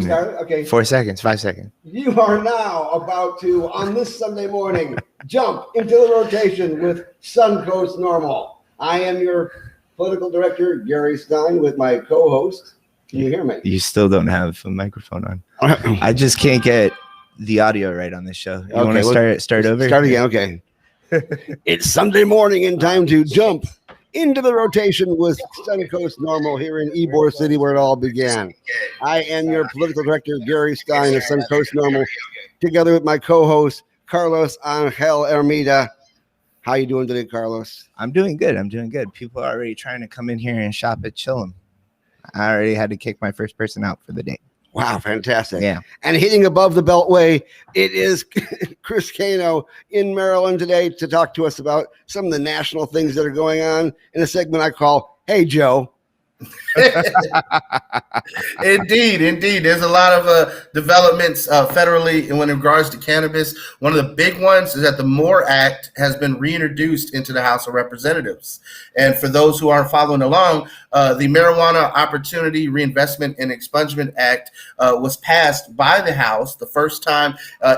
Started? Okay. 4 seconds, 5 seconds. You are now about to, on this Sunday morning, jump into the rotation with Suncoast Normal. I am your political director, Gary Stein, with my co-host. Can you hear me? You still don't have a microphone on. I just can't get the audio right on this show. You want to start over? Start again, okay. It's Sunday morning and time to jump into the rotation with Suncoast Normal here in Ybor City, where it all began. I am your political director, Gary Stein of Suncoast Normal, together with my co-host, Carlos Angel Ermida. How you doing today, Carlos? I'm doing good. People are already trying to come in here and shop at Chillum. I already had to kick my first person out for the day. Wow, fantastic. Yeah. And hitting above the Beltway, it is Chris Cano in Maryland today to talk to us about some of the national things that are going on in a segment I call Hey Joe. Indeed. There's a lot of developments federally in regards to cannabis. One of the big ones is that the MORE Act has been reintroduced into the House of Representatives. And for those who aren't following along, the Marijuana Opportunity Reinvestment and Expungement Act was passed by the House, the first time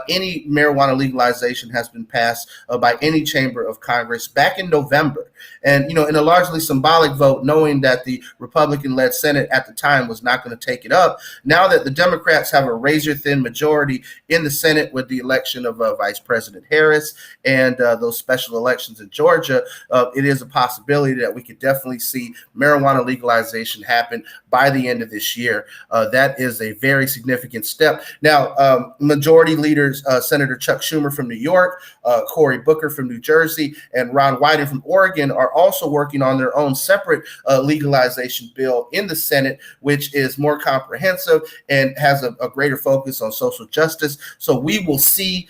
any marijuana legalization has been passed by any chamber of Congress back in November. And, in a largely symbolic vote, knowing that the Republican-led Senate at the time was not going to take it up. Now that the Democrats have a razor-thin majority in the Senate with the election of Vice President Harris and those special elections in Georgia, it is a possibility that we could definitely see marijuana legalization happen by the end of this year. That is a very significant step. Now, majority leaders, Senator Chuck Schumer from New York, Cory Booker from New Jersey, and Ron Wyden from Oregon are also working on their own separate legalization bill in the Senate, which is more comprehensive and has a greater focus on social justice. So we will see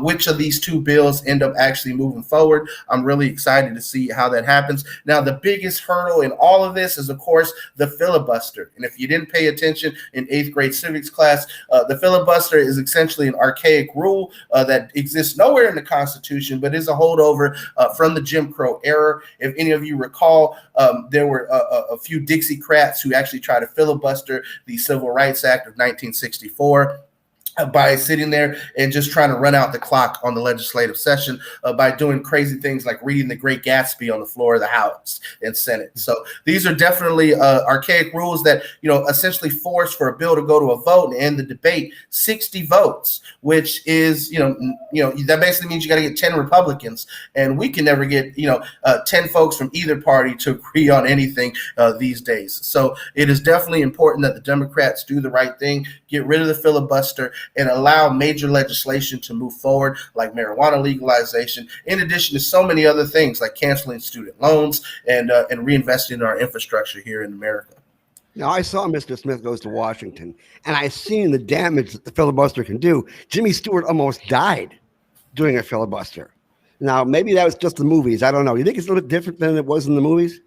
which of these two bills end up actually moving forward. I'm really excited to see how that happens. Now, the biggest hurdle in all of this is, of course, the filibuster. And if you didn't pay attention in 8th grade civics class, the filibuster is essentially an archaic rule that exists nowhere in the Constitution, but is a holdover from the Jim Crow era. If any of you recall, there were a few Dixiecrats who actually tried to filibuster the Civil Rights Act of 1964. By sitting there and just trying to run out the clock on the legislative session by doing crazy things like reading The Great Gatsby on the floor of the House and Senate. So these are definitely archaic rules that, essentially force for a bill to go to a vote and end the debate 60 votes, which is, that basically means you got to get 10 Republicans, and we can never get, 10 folks from either party to agree on anything these days. So it is definitely important that the Democrats do the right thing, get rid of the filibuster, and allow major legislation to move forward, like marijuana legalization, in addition to so many other things like canceling student loans and reinvesting in our infrastructure here in America. Now, I saw Mr. Smith Goes to Washington, and I've seen the damage that the filibuster can do. Jimmy Stewart almost died doing a filibuster. Now, maybe that was just the movies. I don't know. You think it's a little bit different than it was in the movies?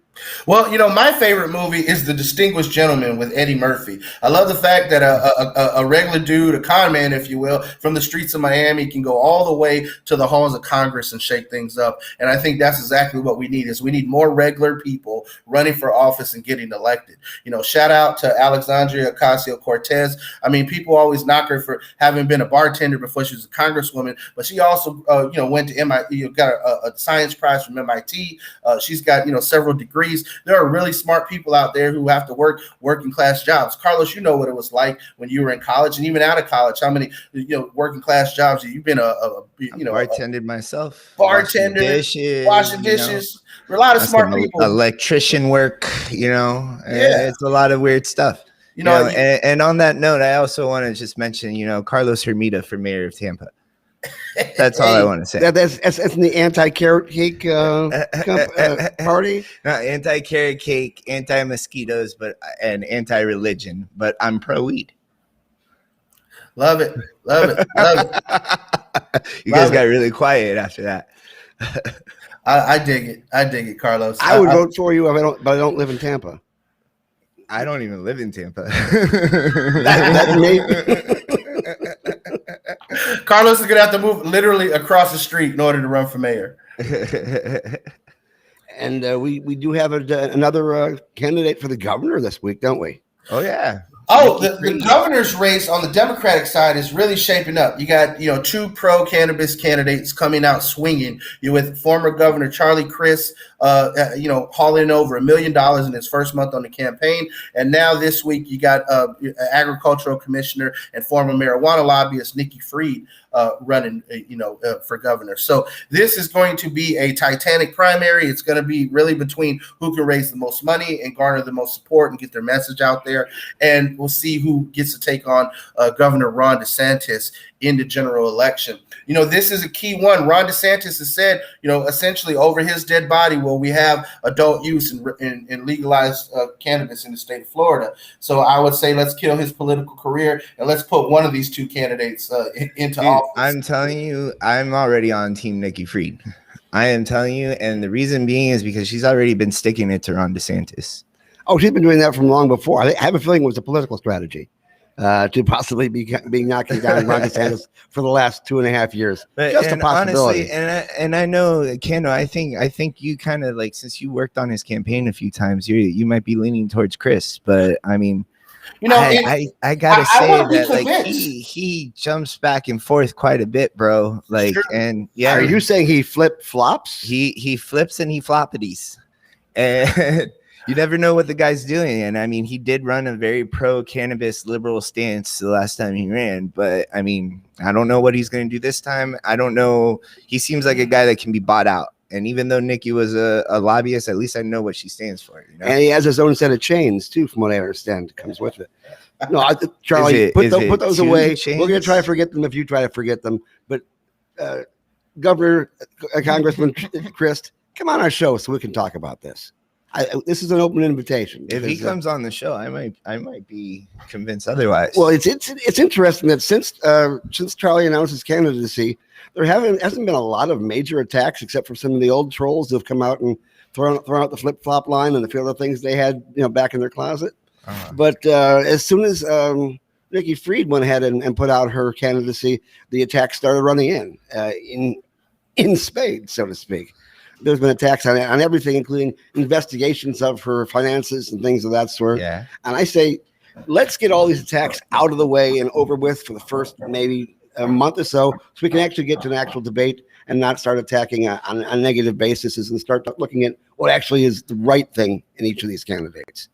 Well, my favorite movie is The Distinguished Gentleman with Eddie Murphy. I love the fact that a regular dude, a con man, if you will, from the streets of Miami can go all the way to the halls of Congress and shake things up. And I think that's exactly what we need. We need more regular people running for office and getting elected. Shout out to Alexandria Ocasio-Cortez. I mean, people always knock her for having been a bartender before she was a congresswoman, but she also, went to MIT, got a science prize from MIT. She's got, several degrees. There are really smart people out there who have to work working class jobs. Carlos, you know what it was like when you were in college and even out of college. How many working class jobs you've been bartended myself, bartender, washing dishes. A lot of smart people. Electrician work, Yeah. It's a lot of weird stuff. And on that note, I also want to just mention, Carlos Hermida for mayor of Tampa. That's all I want to say. That's in the anti-carrot cake party. Not anti-carrot cake, anti-mosquitoes, and anti-religion. But I'm pro-weed. Love it. You guys got really quiet after that. I dig it, Carlos. I would vote for you, but I don't live in Tampa. I don't even live in Tampa. That's me. Carlos is going to have to move literally across the street in order to run for mayor. And we do have another candidate for the governor this week, don't we? Oh, yeah. Oh, the governor's race on the Democratic side is really shaping up. You got, two pro-cannabis candidates coming out swinging. You're with former Governor Charlie Crist, hauling over $1 million in his first month on the campaign. And now this week you got agricultural commissioner and former marijuana lobbyist Nikki Fried running, for governor. So this is going to be a titanic primary. It's going to be really between who can raise the most money and garner the most support and get their message out there. And we'll see who gets to take on Governor Ron DeSantis in the general election. This is a key one. Ron DeSantis has said, essentially over his dead body, will we have adult use and legalized cannabis in the state of Florida. So I would say let's kill his political career and let's put one of these two candidates into office. I'm telling you, I'm already on Team Nikki Fried. I am telling you, and the reason being is because she's already been sticking it to Ron DeSantis. Oh, she's been doing that from long before. I have a feeling it was a political strategy to possibly be knocking down Ron DeSantis for the last 2.5 years. Just a possibility. Honestly, and I know, Keno, I think you kind of like, since you worked on his campaign a few times, you might be leaning towards Chris, but I mean, I gotta say that like he jumps back and forth quite a bit, bro. Like, sure. And yeah, are you saying he flip flops? He flips and he floppities, and you never know what the guy's doing. And I mean, he did run a very pro cannabis liberal stance the last time he ran, but I mean, I don't know what he's going to do this time. I don't know. He seems like a guy that can be bought out. And even though Nikki was a lobbyist, at least I know what she stands for. And he has his own set of chains too, from what I understand, it comes with it. No, Charlie, put those away. Chains? We're going to try to forget them if you try to forget them. But Governor, Congressman Crist, come on our show so we can talk about this. This is an open invitation. If he comes on the show, I might be convinced otherwise. Well, it's interesting that since Charlie announced his candidacy, there hasn't been a lot of major attacks except for some of the old trolls who have come out and thrown out the flip flop line and a few other things they had back in their closet. Uh-huh. But as soon as Nikki Fried went ahead and put out her candidacy, the attacks started running in spades, so to speak. There's been attacks on everything, including investigations of her finances and things of that sort. Yeah. And I say, let's get all these attacks out of the way and over with for the first maybe a month or so we can actually get to an actual debate and not start attacking on negative basis and start looking at what actually is the right thing in each of these candidates.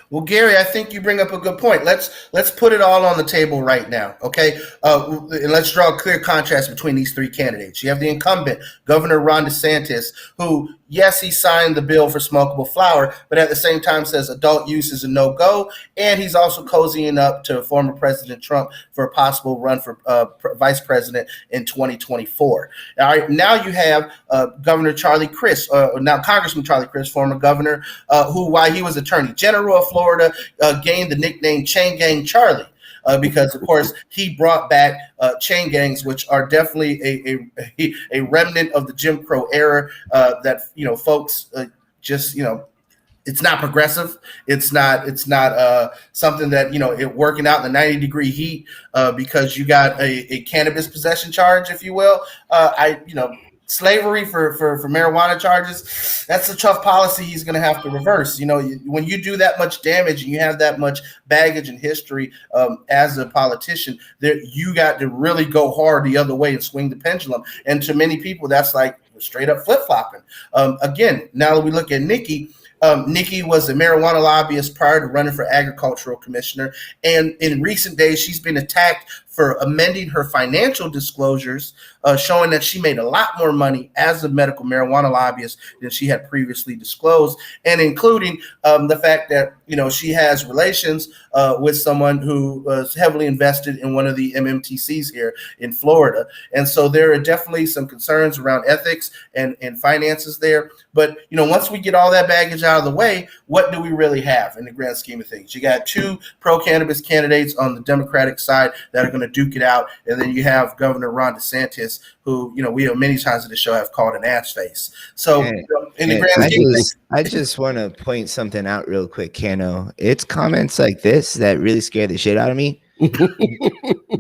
Well, Gary, I think you bring up a good point. Let's put it all on the table right now, okay? And let's draw a clear contrast between these three candidates. You have the incumbent, Governor Ron DeSantis, who, yes, he signed the bill for smokable flower, but at the same time says adult use is a no-go, and he's also cozying up to former President Trump for a possible run for vice president in 2024. All right, now you have Governor Charlie Crist, now Congressman Charlie Crist, former governor, who, while he was Attorney General of Florida, gained the nickname Chain Gang Charlie. Because, of course, he brought back chain gangs, which are definitely a remnant of the Jim Crow era that, folks just, it's not progressive. It's not something that, it working out in the 90-degree heat because you got a cannabis possession charge, if you will. Slavery for marijuana charges, that's a tough policy he's going to have to reverse. When you do that much damage and you have that much baggage and history as a politician, you got to really go hard the other way and swing the pendulum. And to many people, that's like straight up flip-flopping. Again, now that we look at Nikki, Nikki was a marijuana lobbyist prior to running for agricultural commissioner. And in recent days, she's been attacked for amending her financial disclosures, showing that she made a lot more money as a medical marijuana lobbyist than she had previously disclosed, and including the fact that she has relations with someone who was heavily invested in one of the MMTCs here in Florida. And so there are definitely some concerns around ethics and finances there. But once we get all that baggage out of the way, what do we really have in the grand scheme of things? You got two pro-cannabis candidates on the Democratic side that are going to duke it out, and then you have Governor Ron DeSantis, who we have many times in the show have called an ass face. So in the grand scheme of things, I just want to point something out real quick, Kano. It's comments like this that really scare the shit out of me.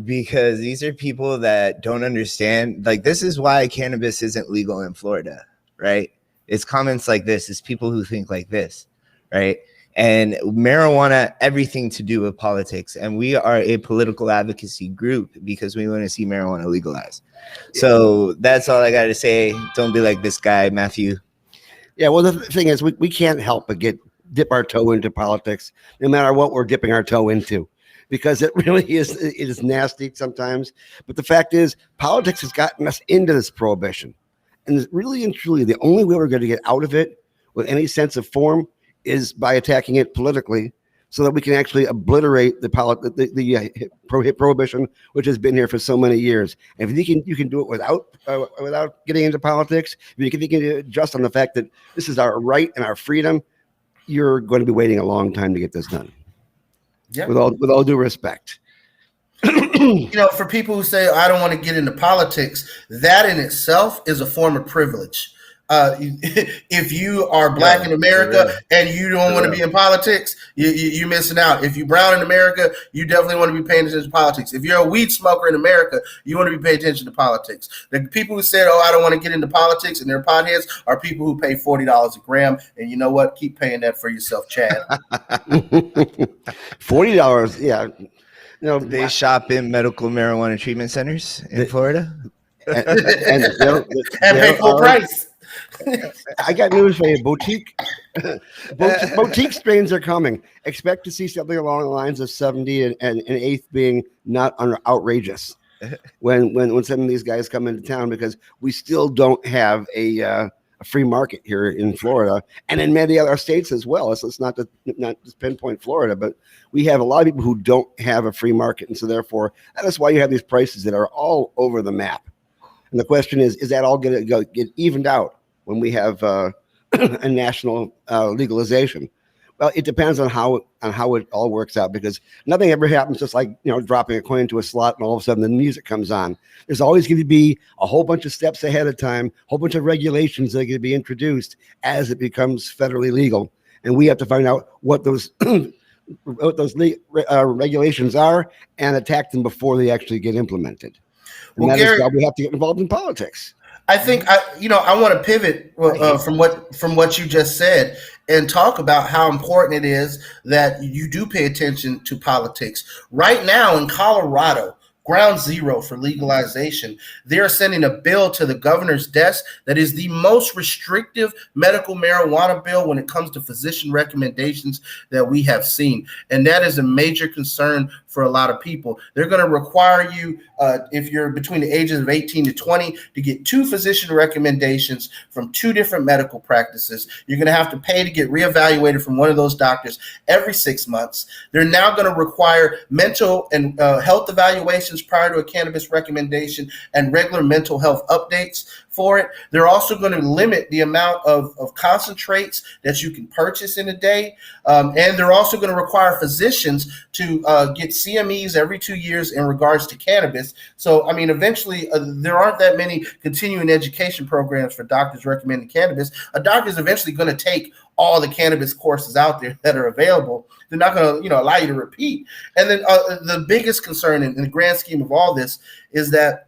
Because these are people that don't understand. Like, this is why cannabis isn't legal in Florida, right? It's comments like this. It's people who think like this, right? and marijuana, everything to do with politics. And we are a political advocacy group because we want to see marijuana legalized. So that's all I got to say. Don't be like this guy, Matthew. Yeah, well, the thing is, we can't help but dip our toe into politics, no matter what we're dipping our toe into, because it really is nasty sometimes. But the fact is, politics has gotten us into this prohibition, and really and truly, the only way we're going to get out of it with any sense of form is by attacking it politically, so that we can actually obliterate the prohibition, which has been here for so many years. And if you can do it without getting into politics, if you can do it just on the fact that this is our right and our freedom, you're going to be waiting a long time to get this done. Yeah. With all due respect. For people who say, I don't want to get into politics, that in itself is a form of privilege. If you are black in America and you don't want to be in politics, you're missing out. If you're brown in America, you definitely want to be paying attention to politics. If you're a weed smoker in America, you want to be paying attention to politics. The people who said, I don't want to get into politics, and they're potheads, are people who pay $40 a gram. And you know what? Keep paying that for yourself, Chad. $40, yeah. They shop in medical marijuana treatment centers in Florida and pay full price. I got news for you. Boutique strains are coming. Expect to see something along the lines of 70 and an eighth being not outrageous when some of these guys come into town, because we still don't have a free market here in Florida and in many other states as well. So it's not just pinpoint Florida, but we have a lot of people who don't have a free market. And so therefore, that is why you have these prices that are all over the map. And the question is that all going to get evened out when we have a national legalization? Well, it depends on how it all works out, because nothing ever happens just like dropping a coin into a slot and all of a sudden the music comes on. There's always going to be a whole bunch of steps ahead of time, a whole bunch of regulations that are going to be introduced as it becomes federally legal, and we have to find out what those regulations are and attack them before they actually get implemented. And that is why we have to get involved in politics. I think I want to pivot from what you just said and talk about how important it is that you do pay attention to politics. Right now in Colorado, ground zero for legalization, they're sending a bill to the governor's desk that is the most restrictive medical marijuana bill when it comes to physician recommendations that we have seen. And that is a major concern for a lot of people. They're going to require you, if you're between the ages of 18 to 20, to get 2 physician recommendations from 2 different medical practices. You're going to have to pay to get reevaluated from one of those doctors every 6 months. They're now going to require mental and health evaluations prior to a cannabis recommendation and regular mental health updates for it. They're also going to limit the amount of concentrates that you can purchase in a day. And they're also going to require physicians to get CMEs every 2 years in regards to cannabis. So, I mean, eventually there aren't that many continuing education programs for doctors recommending cannabis. A doctor is eventually going to take all the cannabis courses out there that are available. They're not going to, allow you to repeat. And then the biggest concern in the grand scheme of all this is that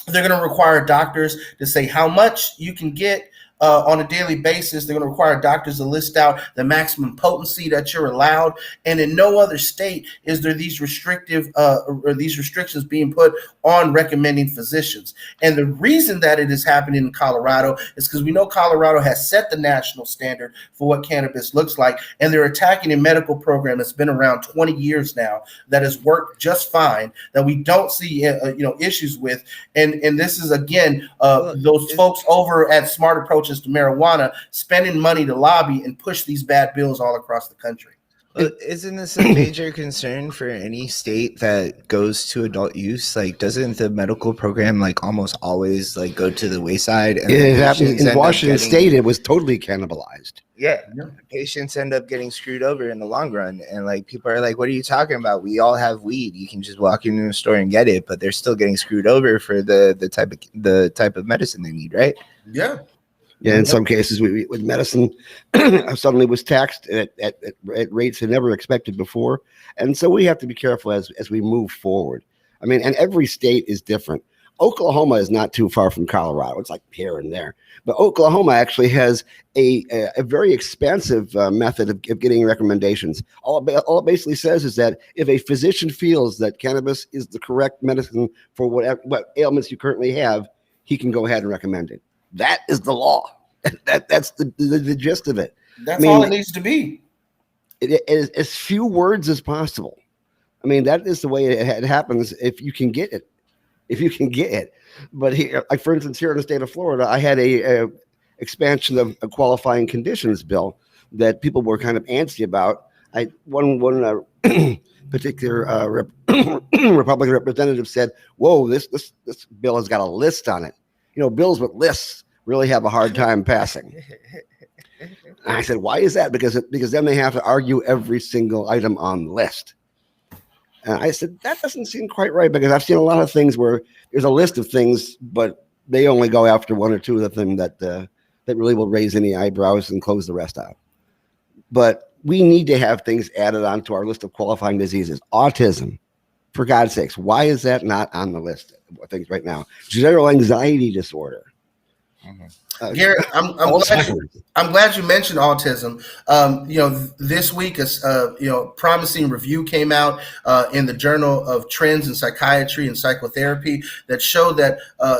they're going to require doctors to say how much you can get on a daily basis. They're going to require doctors to list out the maximum potency that you're allowed. And in no other state is there these restrictions being put on recommending physicians. And the reason that it is happening in Colorado is because we know Colorado has set the national standard for what cannabis looks like. And they're attacking a medical program that's been around 20 years now that has worked just fine, that we don't see issues with. And this is, again, those folks over at Smart Approach to marijuana spending money to lobby and push these bad bills all across the country. Isn't this a major concern for any state that goes to adult use? Like, doesn't the medical program almost always go to the wayside? And it happened in Washington State. It was totally cannibalized. Yeah, patients end up getting screwed over in the long run, and people are like, "What are you talking about? We all have weed. You can just walk into a store and get it," but they're still getting screwed over for the type of medicine they need, right? Yeah. Yeah, in some cases, with medicine, suddenly was taxed at rates they never expected before, and so we have to be careful as we move forward. I mean, and every state is different. Oklahoma is not too far from Colorado. It's like here and there. But Oklahoma actually has a very expansive method of getting recommendations. All it basically says is that if a physician feels that cannabis is the correct medicine for what ailments you currently have, he can go ahead and recommend it. That is the law. That's the gist of it. That's all it needs to be. It is as few words as possible. I mean, that is the way it happens if you can get it. But here, like for instance, here in the state of Florida, I had a expansion of a qualifying conditions bill that people were kind of antsy about. One particular Republican representative said, "Whoa, this bill has got a list on it. You know, bills with lists really have a hard time passing." And I said, "Why is that?" Because then they have to argue every single item on the list. And I said, that doesn't seem quite right, because I've seen a lot of things where there's a list of things, but they only go after one or two of the things that really will raise any eyebrows and close the rest out. But we need to have things added onto our list of qualifying diseases. Autism, for God's sakes, why is that not on the list of things right now? General anxiety disorder. Gary, I'm glad you mentioned autism. This week, promising review came out in the Journal of Trends in Psychiatry and Psychotherapy that showed that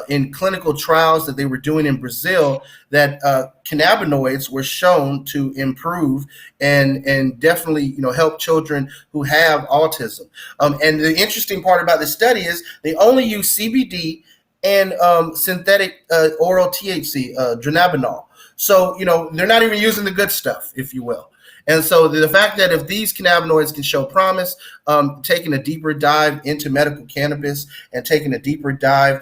in clinical trials that they were doing in Brazil, that cannabinoids were shown to improve and definitely help children who have autism. And the interesting part about this study is they only use CBD and synthetic oral THC, dronabinol. So, they're not even using the good stuff, if you will. And so the fact that if these cannabinoids can show promise, taking a deeper dive into medical cannabis and taking a deeper dive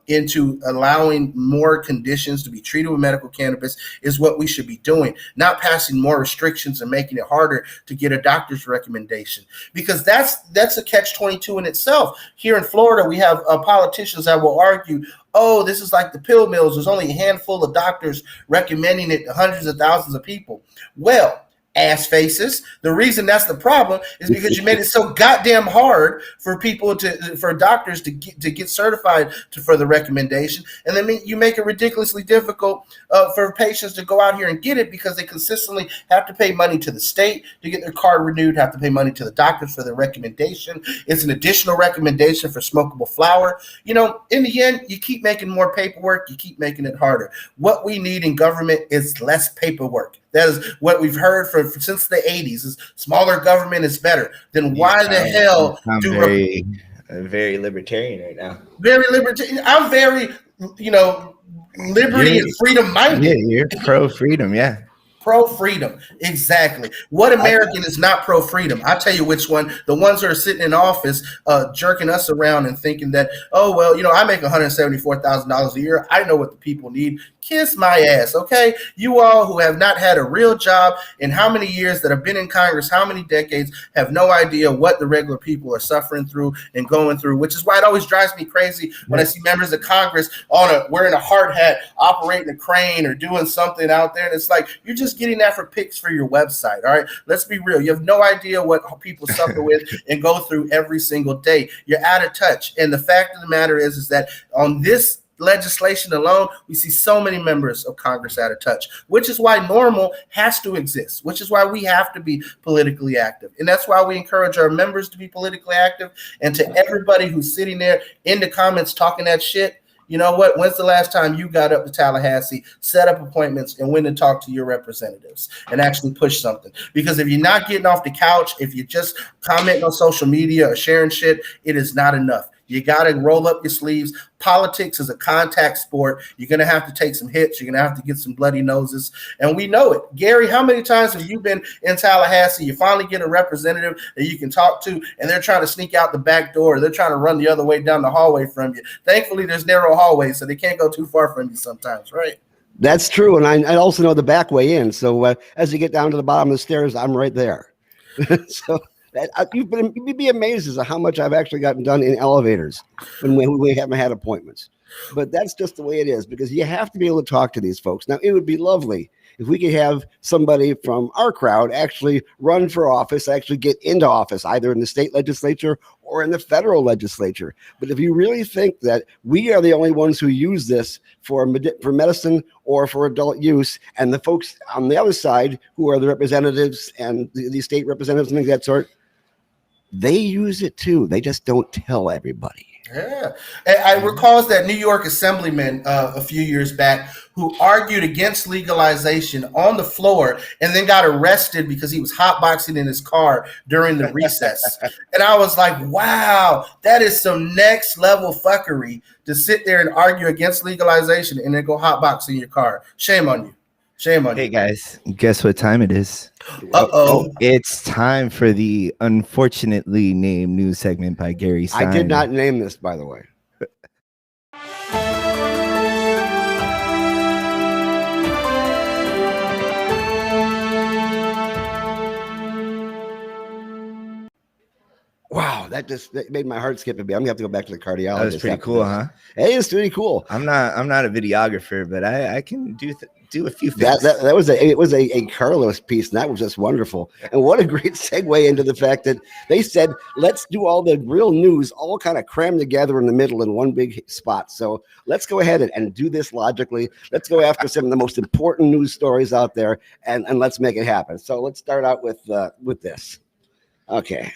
into allowing more conditions to be treated with medical cannabis is what we should be doing, not passing more restrictions and making it harder to get a doctor's recommendation, because that's a catch-22 in itself. Here in Florida, we have politicians that will argue, oh, this is like the pill mills. There's only a handful of doctors recommending it to hundreds of thousands of people. Well, ass faces. The reason that's the problem is because you made it so goddamn hard for people for doctors to get certified for the recommendation, and then you make it ridiculously difficult for patients to go out here and get it, because they consistently have to pay money to the state to get their card renewed, have to pay money to the doctors for their recommendation. It's an additional recommendation for smokable flower. In the end, you keep making more paperwork, you keep making it harder. What we need in government is less paperwork. That is what we've heard since the 80s, is smaller government is better. Then why the hell do very libertarian right now? Very libertarian. I'm very, liberty and freedom minded. Yeah, you're pro freedom, yeah. Pro-freedom, exactly. What American is not pro-freedom? I'll tell you which one. The ones who are sitting in office jerking us around and thinking that, oh, well, I make $174,000 a year. I know what the people need. Kiss my ass, okay? You all who have not had a real job in how many years, that have been in Congress, how many decades, have no idea what the regular people are suffering through and going through, which is why it always drives me crazy when I see members of Congress wearing a hard hat, operating a crane or doing something out there. And it's like, you're just getting that for pics for your website. All right, let's be real. You have no idea what people suffer with and go through every single day. You're out of touch. And the fact of the matter is that on this legislation alone, we see so many members of Congress out of touch, which is why normal has to exist, which is why we have to be politically active. And that's why we encourage our members to be politically active. And to everybody who's sitting there in the comments talking that shit, you know what? When's the last time you got up to Tallahassee, set up appointments, and went and talked to your representatives and actually push something? Because if you're not getting off the couch, if you're just commenting on social media or sharing shit, it is not enough. You got to roll up your sleeves. Politics is a contact sport. You're going to have to take some hits. You're going to have to get some bloody noses. And we know it. Gary, how many times have you been in Tallahassee? You finally get a representative that you can talk to, and they're trying to sneak out the back door. Or they're trying to run the other way down the hallway from you. Thankfully, there's narrow hallways, so they can't go too far from you sometimes, right? That's true. And I also know the back way in. So as you get down to the bottom of the stairs, I'm right there. So you'd be amazed as to how much I've actually gotten done in elevators when we haven't had appointments. But that's just the way it is because you have to be able to talk to these folks. Now, it would be lovely if we could have somebody from our crowd actually run for office, actually get into office, either in the state legislature or in the federal legislature. But if you really think that we are the only ones who use this for medicine or for adult use, and the folks on the other side who are the representatives and the state representatives and things of that sort, they use it too. They just don't tell everybody. Yeah. And I recall that New York assemblyman a few years back who argued against legalization on the floor and then got arrested because he was hotboxing in his car during the recess. And I was like, wow, that is some next level fuckery to sit there and argue against legalization and then go hotbox in your car. Shame on you. Shame on you. Hey guys, guess what time it is? Uh-oh. It's time for the unfortunately named news segment by Gary Stein. I did not name this, by the way. Wow, that made my heart skip a bit. I'm gonna have to go back to the cardiologist. That was pretty cool, huh? It is pretty cool. I'm not a videographer, but I can do a few things. That was a Carlos piece, and that was just wonderful. And what a great segue into the fact that they said, let's do all the real news, all kind of crammed together in the middle in one big spot. So let's go ahead and do this logically. Let's go after some of the most important news stories out there, and let's make it happen. So let's start out with this. Okay.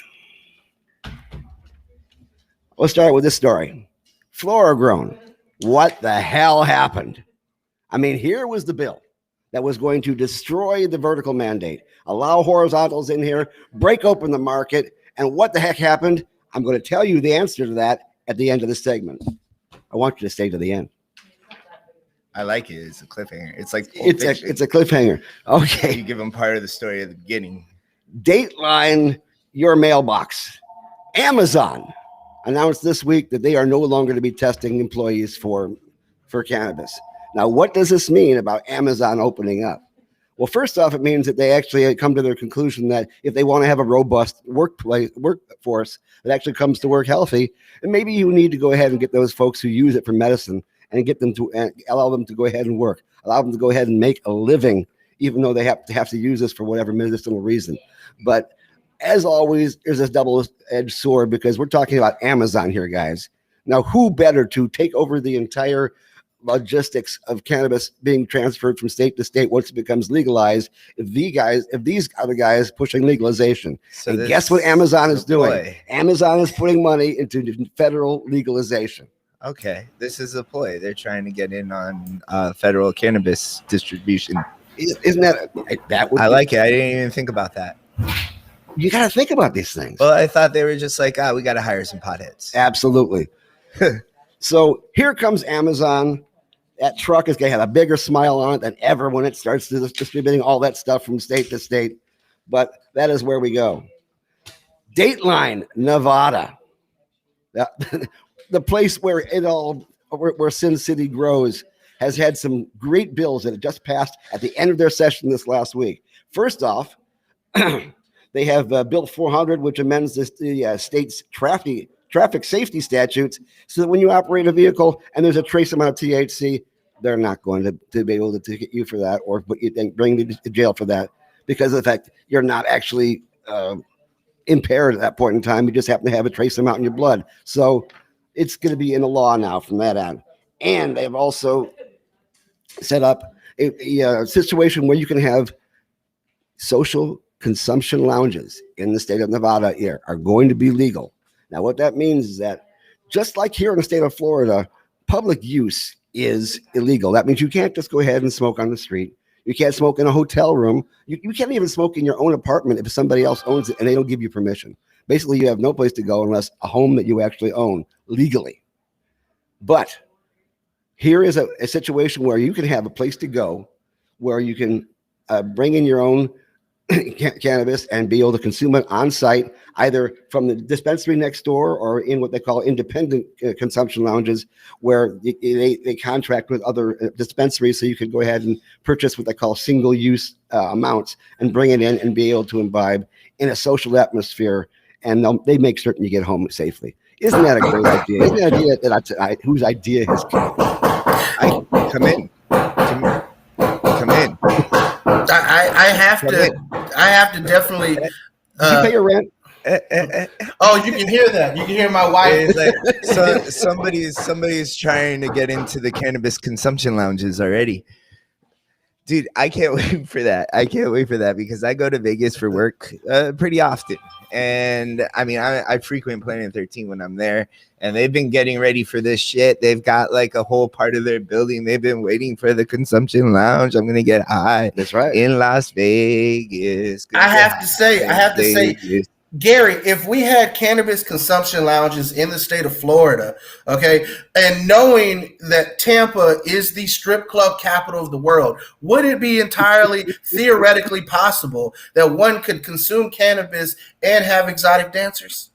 Let's start with this story. Flora grown. What the hell happened? I mean, here was the bill that was going to destroy the vertical mandate, allow horizontals in here, break open the market. And what the heck happened? I'm going to tell you the answer to that at the end of the segment. I want you to stay to the end. I like it. It's a cliffhanger. It's like it's a cliffhanger. Okay. You give them part of the story at the beginning. Dateline your mailbox. Amazon announced this week that they are no longer to be testing employees for cannabis. Now, what does this mean about Amazon opening up? Well, first off, it means that they actually come to their conclusion that if they want to have a robust workforce that actually comes to work healthy, then maybe you need to go ahead and get those folks who use it for medicine and get them to and allow them to go ahead and work, allow them to go ahead and make a living, even though they have to use this for whatever medicinal reason. But as always, there's this double-edged sword because we're talking about Amazon here, guys. Now, who better to take over the entire logistics of cannabis being transferred from state to state once it becomes legalized if these other guys pushing legalization? So and guess what Amazon is doing? Amazon is putting money into federal legalization. Okay, this is a ploy. They're trying to get in on federal cannabis distribution. Isn't that I like it. I didn't even think about that. You got to think about these things. Well, I thought they were just like, we got to hire some potheads. Absolutely. So here comes Amazon. That truck is going to have a bigger smile on it than ever when it starts distributing all that stuff from state to state. But that is where we go. Dateline, Nevada. The place where where Sin City grows has had some great bills that have just passed at the end of their session this last week. First off, they have Bill 400, which amends the state's traffic safety statutes so that when you operate a vehicle and there's a trace amount of THC, they're not going to be able to ticket you for that or bring you to jail for that because of the fact you're not actually impaired at that point in time. You just happen to have a trace amount in your blood. So it's going to be in the law now from that on. And they've also set up a situation where you can have social consumption lounges in the state of Nevada here are going to be legal. Now, what that means is that just like here in the state of Florida, public use is illegal. That means you can't just go ahead and smoke on the street. You can't smoke in a hotel room. You can't even smoke in your own apartment if somebody else owns it and they don't give you permission. Basically, you have no place to go unless a home that you actually own legally. But here is a situation where you can have a place to go where you can bring in your own cannabis and be able to consume it on site, either from the dispensary next door or in what they call independent consumption lounges, where they contract with other dispensaries. So you can go ahead and purchase what they call single use amounts and bring it in and be able to imbibe in a social atmosphere. And they make certain you get home safely. Isn't that a great idea? Isn't that an idea whose idea has come? Come in. Come in. I have Come to. in. I have to definitely. Did you pay your rent? Oh, you can hear that. You can hear my wife. It's like, so somebody's trying to get into the cannabis consumption lounges already. Dude, I can't wait for that. I can't wait for that because I go to Vegas for work pretty often. And I mean, I frequent Planet 13 when I'm there, and they've been getting ready for this shit. They've got like a whole part of their building. They've been waiting for the consumption lounge. I'm going to get high. That's right. In Las Vegas. I have to say, Gary, if we had cannabis consumption lounges in the state of Florida, okay, and knowing that Tampa is the strip club capital of the world, would it be entirely theoretically possible that one could consume cannabis and have exotic dancers?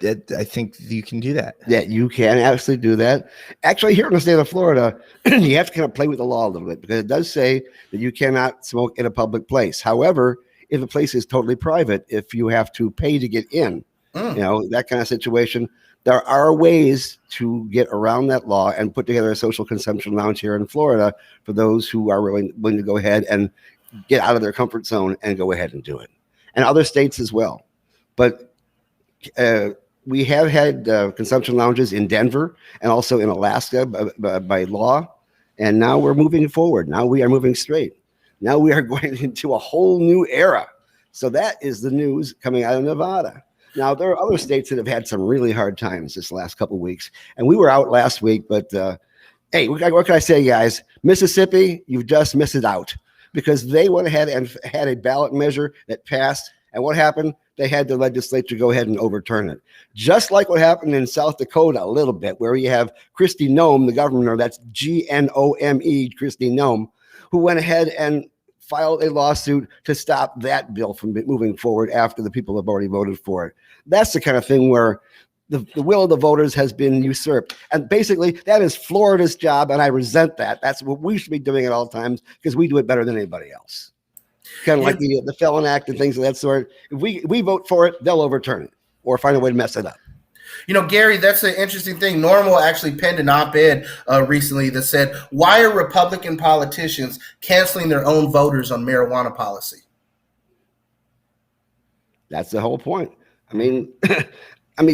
I think you can do that. Yeah, you can actually do that. Actually, here in the state of Florida, you have to kind of play with the law a little bit because it does say that you cannot smoke in a public place. However, if the place is totally private, if you have to pay to get in, that kind of situation, there are ways to get around that law and put together a social consumption lounge here in Florida for those who are willing to go ahead and get out of their comfort zone and go ahead and do it. And other states as well. But we have had consumption lounges in Denver and also in Alaska by law. And now we're moving forward. Now we are moving straight. Now we are going into a whole new era. So that is the news coming out of Nevada. Now, there are other states that have had some really hard times this last couple of weeks. And we were out last week, but hey, what can I say, guys? Mississippi, you've just missed it out because they went ahead and had a ballot measure that passed. And what happened? They had the legislature go ahead and overturn it. Just like what happened in South Dakota a little bit, where you have Kristi Noem, the governor, that's Gnome, Kristi Noem, who went ahead and filed a lawsuit to stop that bill from moving forward after the people have already voted for it. That's the kind of thing where the will of the voters has been usurped. And basically, that is Florida's job, and I resent that. That's what we should be doing at all times because we do it better than anybody else. Kind of like the Felon Act and things of that sort. If we vote for it, they'll overturn it or find a way to mess it up. Gary, that's an interesting thing. Normal actually penned an op-ed recently that said, why are Republican politicians canceling their own voters on marijuana policy? That's the whole point. I mean,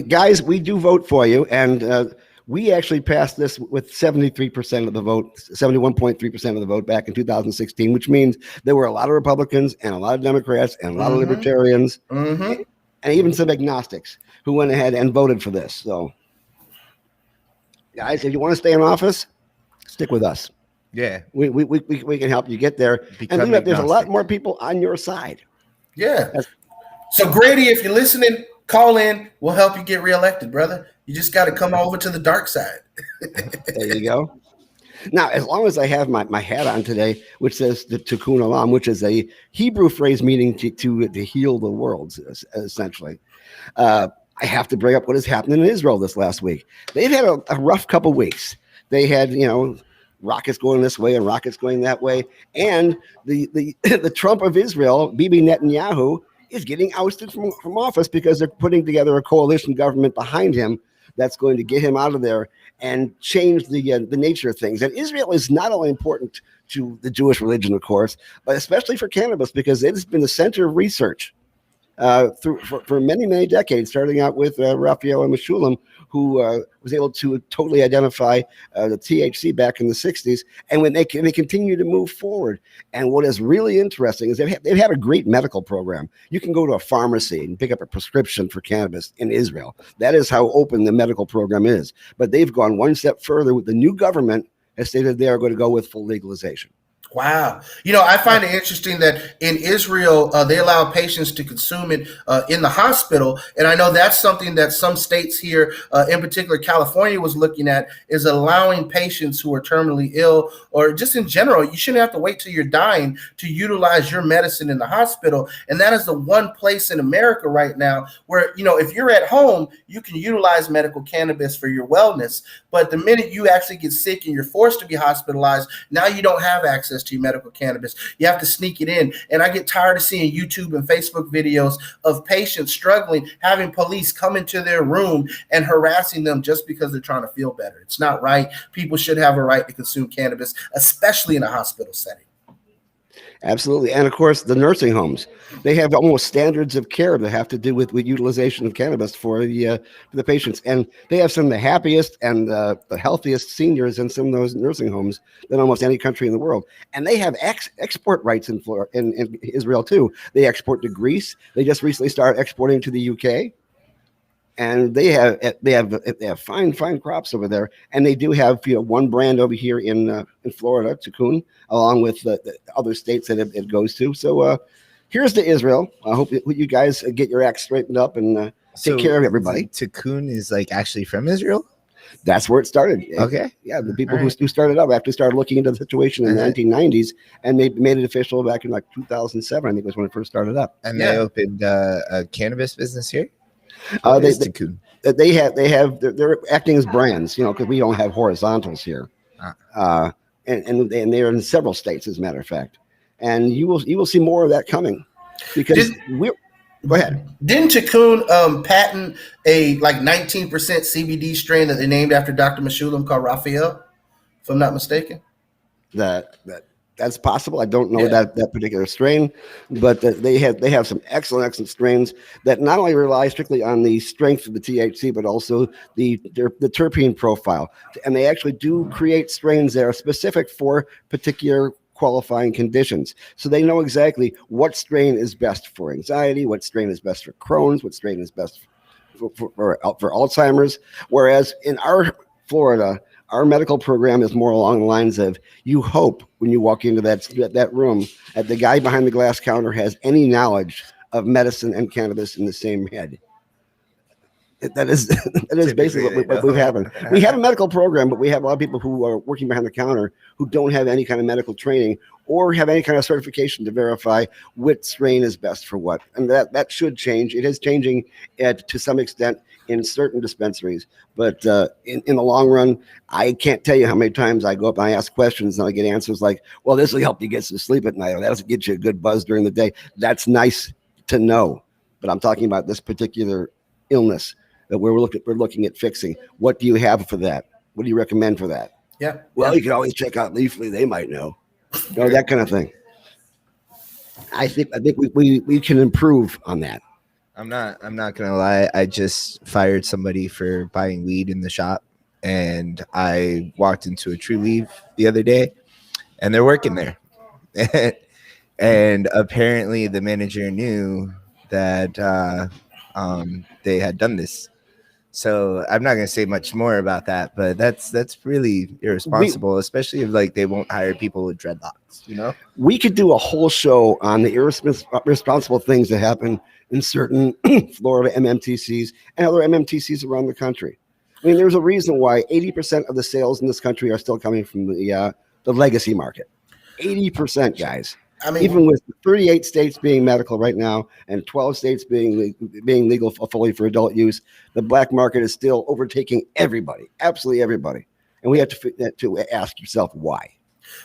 guys, we do vote for you. And we actually passed this with 73% of the vote, 71.3% of the vote back in 2016, which means there were a lot of Republicans and a lot of Democrats and a lot of libertarians and even some agnostics who went ahead and voted for this. So, guys, if you want to stay in office, stick with us. Yeah. We can help you get there. And there's a lot more people on your side. Yeah. So, Grady, if you're listening, call in. We'll help you get reelected, brother. You just got to come over to the dark side. There you go. Now, as long as I have my hat on today, which says the Tikkun Olam, which is a Hebrew phrase meaning to heal the world, essentially. I have to bring up what has happened in Israel this last week. They've had a rough couple weeks. They had, rockets going this way and rockets going that way. And the Trump of Israel, Bibi Netanyahu, is getting ousted from office because they're putting together a coalition government behind him that's going to get him out of there and change the nature of things. And Israel is not only important to the Jewish religion, of course, but especially for cannabis because it has been the center of research for many, many decades, starting out with Raphael and Meshulam, who was able to totally identify the THC back in the 60s. And when they continue to move forward. And what is really interesting is they've had a great medical program. You can go to a pharmacy and pick up a prescription for cannabis in Israel. That is how open the medical program is. But they've gone one step further with the new government has stated they are going to go with full legalization. Wow. I find it interesting that in Israel, they allow patients to consume it in the hospital. And I know that's something that some states here, in particular California, was looking at, is allowing patients who are terminally ill or just in general, you shouldn't have to wait till you're dying to utilize your medicine in the hospital. And that is the one place in America right now where, if you're at home, you can utilize medical cannabis for your wellness. But the minute you actually get sick and you're forced to be hospitalized, now you don't have access access to your medical cannabis. You have to sneak it in. And I get tired of seeing YouTube and Facebook videos of patients struggling, having police come into their room and harassing them just because they're trying to feel better. It's not right. People should have a right to consume cannabis, especially in a hospital setting. Absolutely. And of course, the nursing homes, they have almost standards of care that have to do with utilization of cannabis for the patients. And they have some of the happiest and the healthiest seniors in some of those nursing homes than almost any country in the world. And they have export rights in Israel, too. They export to Greece. They just recently started exporting to the UK. And they have fine crops over there, and they do have one brand over here in Florida, Cocoon, along with the other states that it goes to. So here's to Israel. I hope you guys get your act straightened up and take care of everybody. Cocoon is like actually from Israel. That's where it started. Okay, yeah, the people who started up after started looking into the situation in the 1990s, and they made it official back in like 2007. I think was when it first started up. And they opened a cannabis business here. They're acting as brands, because we don't have horizontals here, and they're in several states, as a matter of fact. And you will see more of that coming, because go ahead. Didn't Cocoon patent a like 19% CBD strain that they named after Dr. Meshulam called Raphael, if I'm not mistaken? That's possible. I don't know that particular strain, but they have some excellent strains that not only rely strictly on the strength of the THC, but also the terpene profile. And they actually do create strains that are specific for particular qualifying conditions. So they know exactly what strain is best for anxiety, what strain is best for Crohn's, what strain is best for Alzheimer's. Whereas in our Florida, our medical program is more along the lines of, you hope when you walk into that room that the guy behind the glass counter has any knowledge of medicine and cannabis in the same head. That is basically what we've happened. We have a medical program, but we have a lot of people who are working behind the counter who don't have any kind of medical training or have any kind of certification to verify which strain is best for what. And that should change. It is changing to some extent in certain dispensaries, but in the long run, I can't tell you how many times I go up and I ask questions and I get answers like, well, this will help you get some sleep at night, or that'll get you a good buzz during the day. That's nice to know, but I'm talking about this particular illness that we're looking at fixing. What do you have for that? What do you recommend for that? Yeah. Well, you can always check out Leafly. They might know. That kind of thing. I think we can improve on that. I'm not gonna lie. I just fired somebody for buying weed in the shop, and I walked into a True Leaf the other day, and they're working there. And apparently the manager knew that they had done this. So I'm not going to say much more about that, but that's really irresponsible, especially if like they won't hire people with dreadlocks, We could do a whole show on the irresponsible things that happen in certain Florida MMTCs and other MMTCs around the country. I mean, there's a reason why 80% of the sales in this country are still coming from the legacy market. 80%, guys. I mean, even with 38 states being medical right now and 12 states being legal fully for adult use, the black market is still overtaking everybody, absolutely everybody. And we have to ask yourself why.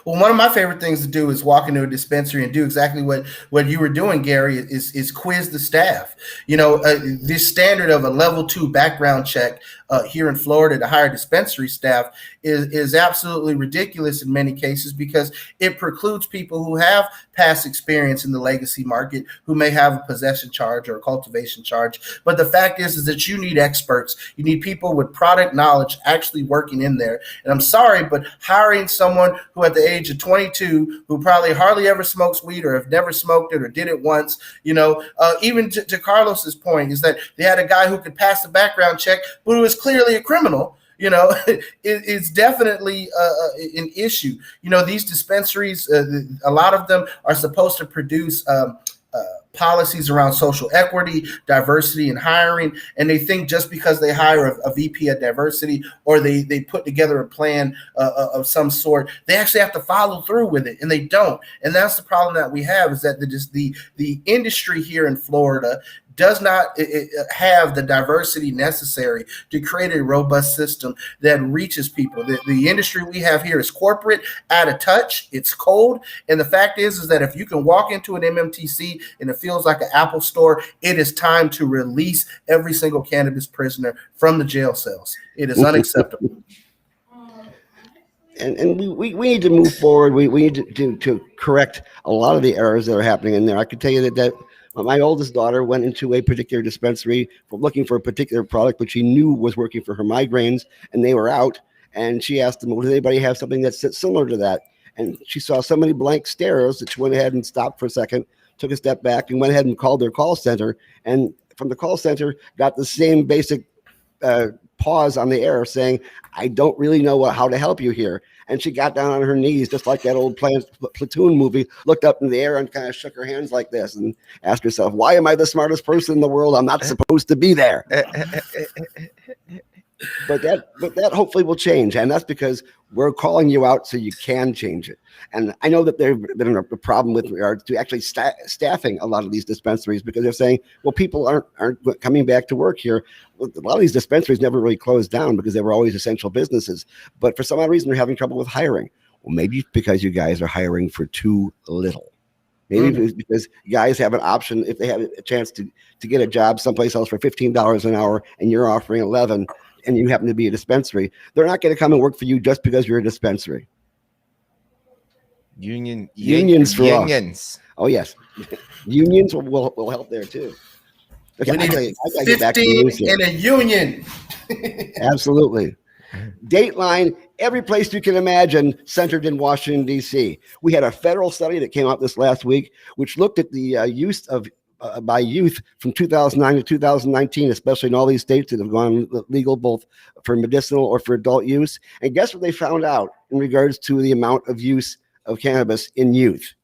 Well, one of my favorite things to do is walk into a dispensary and do exactly what you were doing, Gary, is quiz the staff. This standard of a level 2 background check here in Florida to hire dispensary staff is absolutely ridiculous in many cases, because it precludes people who have past experience in the legacy market, who may have a possession charge or a cultivation charge. But the fact is that you need experts. You need people with product knowledge actually working in there. And I'm sorry, but hiring someone who at the age of 22, who probably hardly ever smokes weed or have never smoked it or did it once, even to Carlos's point, is that they had a guy who could pass the background check, but who was clearly a criminal. It's definitely an issue. These dispensaries, a lot of them are supposed to produce policies around social equity, diversity, and hiring. And they think just because they hire a VP of diversity or they put together a plan of some sort, they actually have to follow through with it. And they don't. And that's the problem that we have, is that the industry here in Florida does not have the diversity necessary to create a robust system that reaches people. The industry we have here is corporate, out of touch, it's cold, and the fact is that if you can walk into an MMTC and it feels like an Apple store, it is time to release every single cannabis prisoner from the jail cells. It is unacceptable. And we need to move forward. We need to correct a lot of the errors that are happening in there. I could tell you that my oldest daughter went into a particular dispensary looking for a particular product, which she knew was working for her migraines, and they were out. And she asked them, well, does anybody have something that's similar to that? And she saw so many blank stares that she went ahead and stopped for a second, took a step back, and went ahead and called their call center. And from the call center, got the same basic pause on the air saying, I don't really know how to help you here. And she got down on her knees, just like that old Platoon movie, looked up in the air and kind of shook her hands like this and asked herself, why am I the smartest person in the world? I'm not supposed to be there. But that hopefully will change. And that's because we're calling you out so you can change it. And I know that there's been a problem with regards to actually staffing a lot of these dispensaries, because they're saying, well, people aren't coming back to work here. Well, a lot of these dispensaries never really closed down because they were always essential businesses. But for some odd reason, they're having trouble with hiring. Well, maybe it's because you guys are hiring for too little. Maybe it's because guys have an option if they have a chance to get a job someplace else for $15 an hour and you're offering 11 and you happen to be a dispensary. They're not going to come and work for you just because you're a dispensary. Unions for us. Oh, yes. Unions will help there, too. Okay, I gotta get back to the news here. In a union. Absolutely. Dateline, every place you can imagine, centered in Washington, D.C. We had a federal study that came out this last week, which looked at the use of by youth from 2009 to 2019, especially in all these states that have gone legal both for medicinal or for adult use. And guess what they found out in regards to the amount of use of cannabis in youth?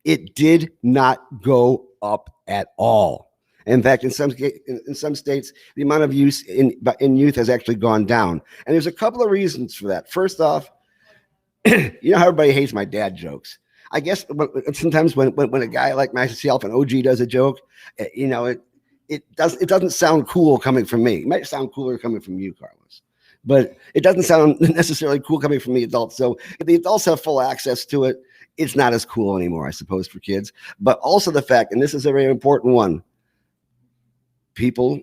It did not go up at all. In fact, in some states, the amount of use in youth has actually gone down. And there's a couple of reasons for that. First off, you know how everybody hates my dad jokes. I guess sometimes when a guy like myself, an OG, does a joke, it doesn't sound cool coming from me. It might sound cooler coming from you, Carlos, but it doesn't sound necessarily cool coming from the adults. So if the adults have full access to it, it's not as cool anymore, I suppose, for kids. But also the fact, and this is a very important one, people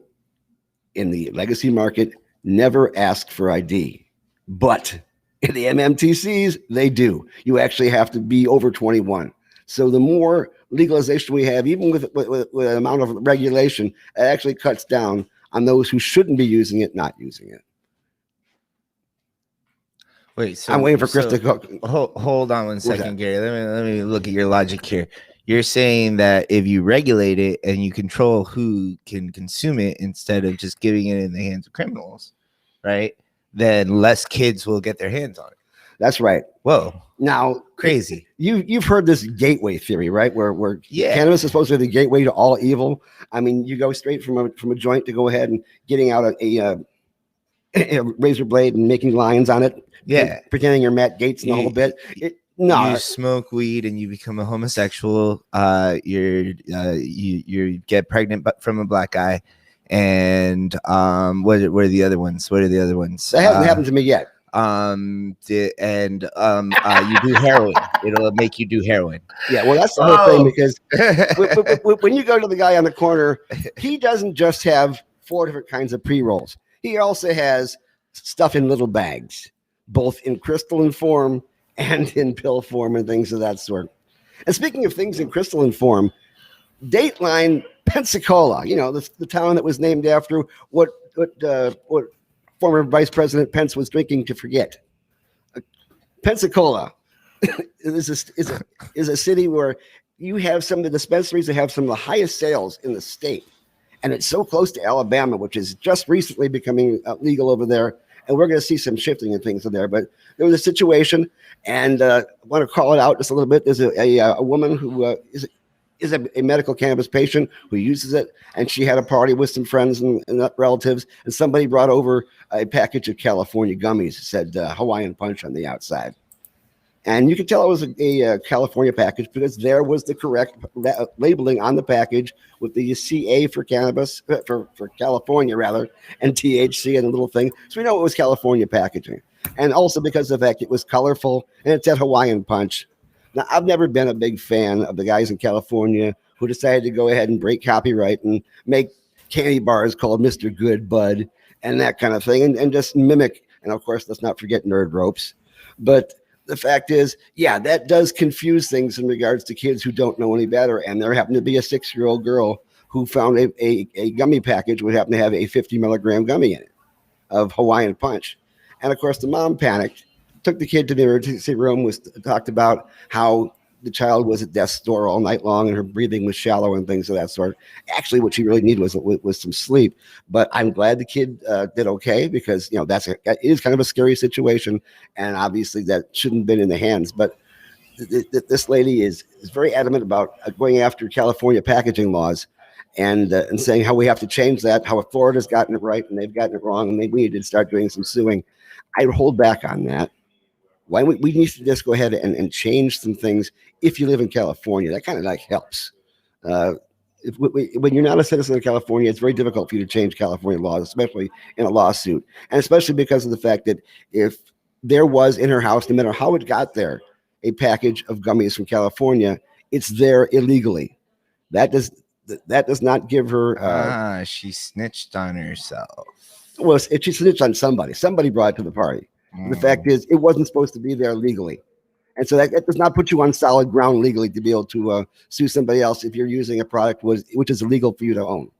in the legacy market never ask for ID, but in the MMTCs, they do. You actually have to be over 21. So the more legalization we have, even with an amount of regulation, it actually cuts down on those who shouldn't be using it, not using it. Wait, so I'm waiting for Chris to go. Hold on one second, Gary. Let me look at your logic here. You're saying that if you regulate it and you control who can consume it instead of just giving it in the hands of criminals, right? Then less kids will get their hands on it. That's right. Whoa. Now, crazy. You've heard this gateway theory, right? Where cannabis is supposed to be the gateway to all evil. I mean, you go straight from a joint to go ahead and getting out a razor blade and making lines on it. Yeah. Pretending you're Matt Gaetz and the whole bit. No, you smoke weed and you become a homosexual. You get pregnant from a black guy. And what are the other ones? That hasn't happened to me yet. You do heroin. It'll make you do heroin. Yeah, well, that's the whole thing, because when you go to the guy on the corner, he doesn't just have 4 different kinds of pre-rolls. He also has stuff in little bags, both in crystalline form and in pill form and things of that sort. And speaking of things in crystalline form, Dateline, Pensacola, the town that was named after what former Vice President Pence was drinking to forget. Pensacola is a city where you have some of the dispensaries that have some of the highest sales in the state. And it's so close to Alabama, which is just recently becoming legal over there. And we're going to see some shifting and things in there. But there was a situation, and I want to call it out just a little bit. There's a woman who is a medical cannabis patient who uses it, and she had a party with some friends and relatives, and somebody brought over a package of California gummies that said Hawaiian Punch on the outside. And you could tell it was a California package because there was the correct labeling on the package with the CA for cannabis, for California rather, and THC and a little thing. So we know it was California packaging. And also because of the fact it was colorful and it said Hawaiian Punch. Now, I've never been a big fan of the guys in California who decided to go ahead and break copyright and make candy bars called Mr. Good Bud and that kind of thing and just mimic. And of course, let's not forget Nerd Ropes. But the fact is, yeah, that does confuse things in regards to kids who don't know any better. And there happened to be a 6-year-old girl who found a gummy package would happen to have a 50 milligram gummy in it of Hawaiian Punch. And of course, the mom panicked, took the kid to the emergency room, talked about how the child was at death's door all night long and her breathing was shallow and things of that sort. Actually, what she really needed was some sleep. But I'm glad the kid did okay because, you know, it is kind of a scary situation. And obviously that shouldn't have been in the hands. But this lady is very adamant about going after California packaging laws and saying how we have to change that, how Florida's gotten it right and they've gotten it wrong. And we need to start doing some suing. I would hold back on that. Why we need to just go ahead and change some things. If you live in California, that kind of like helps. When you're not a citizen of California, it's very difficult for you to change California laws, especially in a lawsuit. And especially because of the fact that if there was in her house, no matter how it got there, a package of gummies from California, it's there illegally. That does not give her. She snitched on herself. Well, she snitched on somebody. Somebody brought it to the party. The fact is, it wasn't supposed to be there legally. And so that does not put you on solid ground legally to be able to sue somebody else if you're using a product which is illegal for you to own.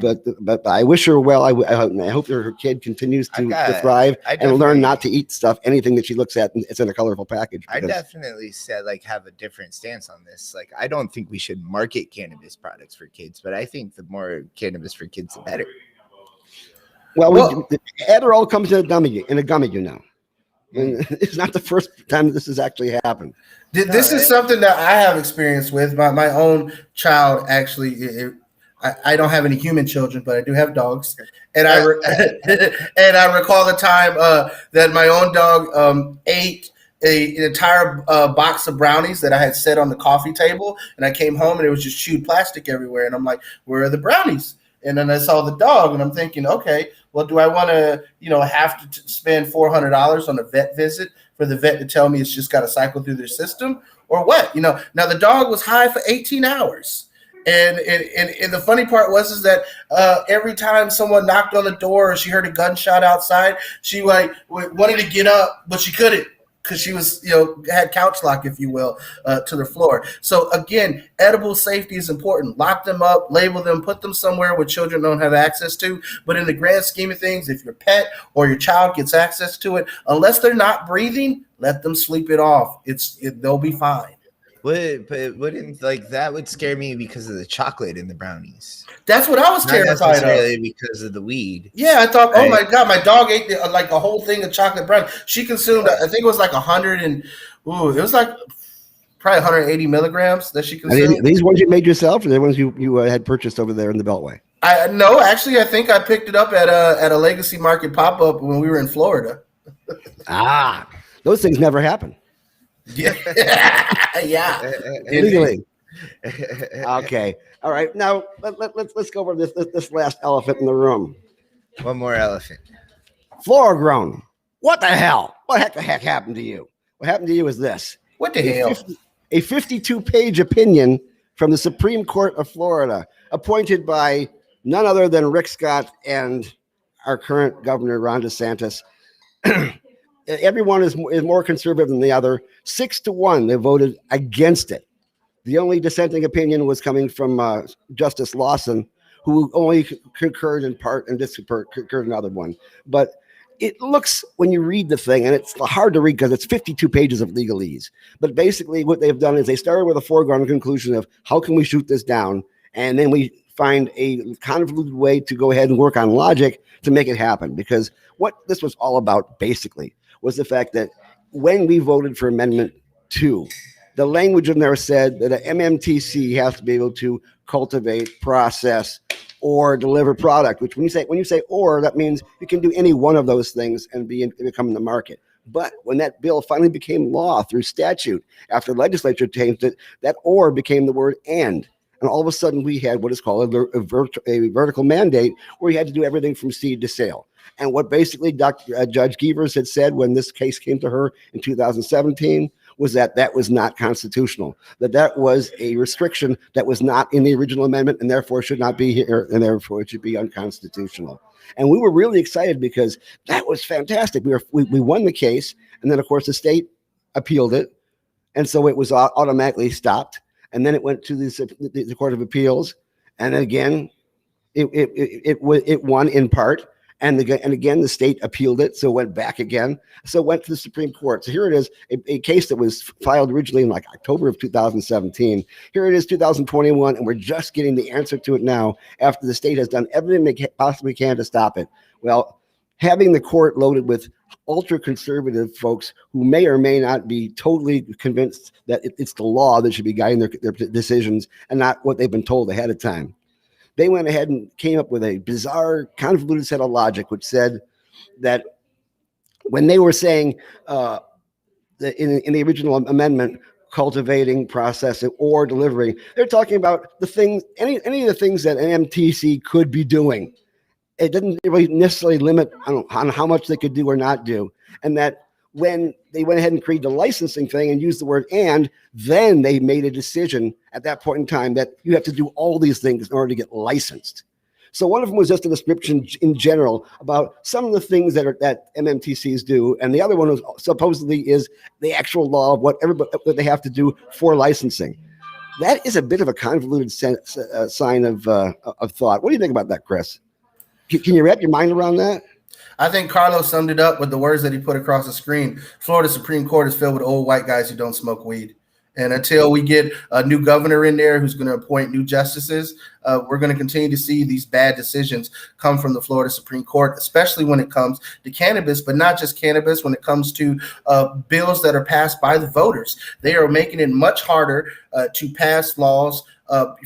But I wish her well. I hope that her kid continues to thrive and learn not to eat anything that she looks at, and it's in a colorful package. I definitely said have a different stance on this. I don't think we should market cannabis products for kids, but I think the more cannabis for kids, the better. Well, Adderall comes in a gummy, you know. And it's not the first time this has actually happened. This is something that I have experience with. My own child, actually, I don't have any human children, but I do have dogs. And I recall the time that my own dog ate an entire box of brownies that I had set on the coffee table. And I came home and it was just chewed plastic everywhere. And I'm like, where are the brownies? And then I saw the dog and I'm thinking, okay, well, do I want to, have to spend $400 on a vet visit for the vet to tell me it's just got to cycle through their system or what? Now the dog was high for 18 hours. And the funny part was that every time someone knocked on the door or she heard a gunshot outside, she wanted to get up, but she couldn't. Because she was, had couch lock, if you will, to the floor. So again, edible safety is important. Lock them up, label them, put them somewhere where children don't have access to. But in the grand scheme of things, if your pet or your child gets access to it, unless they're not breathing, let them sleep it off. They'll be fine. But wouldn't that would scare me because of the chocolate in the brownies. That's what I was terrified of. Because of the weed. Yeah, I thought, oh my God, my dog ate a whole thing of chocolate brownie. She consumed, I think it was 100 and, it was probably 180 milligrams that she consumed. Are these ones you made yourself, or the ones you had purchased over there in the Beltway? No, actually, I think I picked it up at a Legacy Market pop-up when we were in Florida. Those things never happen. Yeah. Yeah. Illegally. Okay. All right. Now let's go over this last elephant in the room. One more elephant. Flora grown. What the hell? What the heck happened to you? What happened to you is this. What the hell? A 52-page opinion from the Supreme Court of Florida, appointed by none other than Rick Scott and our current governor, Ron DeSantis. Everyone is more conservative than the other. 6-1, they voted against it. The only dissenting opinion was coming from Justice Lawson, who only concurred in part and concurred in another one. But it looks, when you read the thing, and it's hard to read because it's 52 pages of legalese. But basically what they've done is they started with a foregone conclusion of how can we shoot this down? And then we find a convoluted way to go ahead and work on logic to make it happen. Because what this was all about, basically, was the fact that when we voted for Amendment 2, the language in there said that an MMTC has to be able to cultivate, process, or deliver product, which when you say or, that means you can do any one of those things and become in the market. But when that bill finally became law through statute, after the legislature changed it, that "or" became the word "and." And all of a sudden, we had what is called a vertical mandate, where you had to do everything from seed to sale. And what basically Judge Gevers had said when this case came to her in 2017 was that that was not constitutional, that was a restriction that was not in the original amendment and therefore should not be here, and therefore it should be unconstitutional. And we were really excited because that was fantastic. We won the case, and then of course the state appealed it, and so it was automatically stopped. And then it went to the Court of Appeals, and again, it won in part. And again, the state appealed it, so it went back again. So it went to the Supreme Court. So here it is, a case that was filed originally in like October of 2017. Here it is, 2021, and we're just getting the answer to it now after the state has done everything they possibly can to stop it. Well, having the court loaded with ultra-conservative folks who may or may not be totally convinced that it's the law that should be guiding their decisions and not what they've been told ahead of time. They went ahead and came up with a bizarre, convoluted set of logic, which said that when they were saying that in the original amendment, cultivating, processing, or delivering, they're talking about the things, any of the things that an MTC could be doing. It didn't really necessarily limit on how much they could do or not do. And that when they went ahead and created the licensing thing and used the word "and," then they made a decision at that point in time that you have to do all these things in order to get licensed. So one of them was just a description in general about some of the things that MMTCs do, and the other one was supposedly is the actual law of what they have to do for licensing. That is a bit of a convoluted sign of thought. What do you think about that, Chris? Can you wrap your mind around that? I think Carlos summed it up with the words that he put across the screen. Florida Supreme Court is filled with old white guys who don't smoke weed. And until we get a new governor in there who's going to appoint new justices, we're going to continue to see these bad decisions come from the Florida Supreme Court, especially when it comes to cannabis, but not just cannabis, when it comes to bills that are passed by the voters. They are making it much harder to pass laws